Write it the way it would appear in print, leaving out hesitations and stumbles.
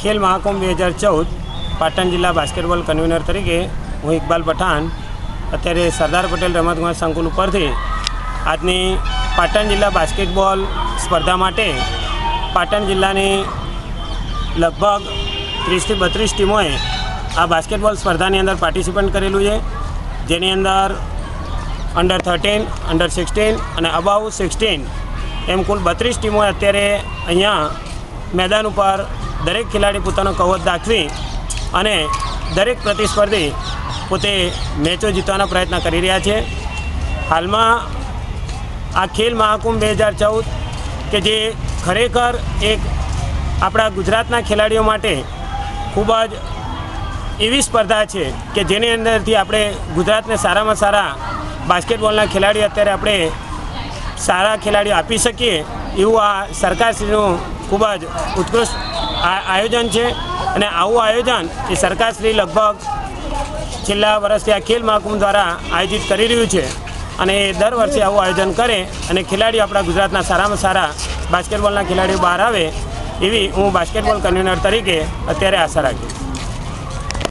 ખેલ મહાકુંભ 2014 પાટણ જિલ્લા basketball convener તરીકે હું ઇકબાલ પઠાણ અત્યારે સરદાર પટેલ રમતગમત સંકુલ ઉપરથી આજની પાટણ જિલ્લા બાસ્કેટબોલ સ્પર્ધા માટે પાટણ જિલ્લાની લગભગ 30 થી 32 ટીમોએ આ બાસ્કેટબોલ સ્પર્ધાની અંદર પાર્ટિસિપેટ કરેલું છે, જેની અંદર અંડર 13, અંડર 16 અને અબાવ 16 એમ કુલ 32 ટીમોએ અત્યારે અહીંયા મેદાન ઉપર દરેક ખેલાડી પોતાનો કવચ દાખવી અને દરેક પ્રતિસ્પર્ધી પોતે મેચો જીતવાના પ્રયત્ન કરી રહ્યા છે. હાલમાં આ ખેલ મહાકુંભ 2014 કે જે ખરેખર એક આપણા ગુજરાતના ખેલાડીઓ માટે ખૂબ જ એવી સ્પર્ધા છે કે જેની અંદરથી આપણે ગુજરાતને સારામાં સારા બાસ્કેટબોલના ખેલાડીઓ અત્યારે આપણે સારા ખેલાડીઓ આપી શકીએ એવું આ સરકારશ્રીનું ખૂબ જ ઉત્કૃષ્ટ આયોજન છે. અને આવું આયોજન એ સરકારશ્રી લગભગ છેલ્લા વર્ષથી આ ખેલ મહાકુંભ દ્વારા આયોજિત કરી રહ્યું છે અને એ દર વર્ષે આવું આયોજન કરે અને ખેલાડીઓ આપણા ગુજરાતના સારામાં સારા બાસ્કેટબોલના ખેલાડીઓ બહાર આવે એવી હું બાસ્કેટબોલ કન્વીનર તરીકે અત્યારે આશા રાખીશ.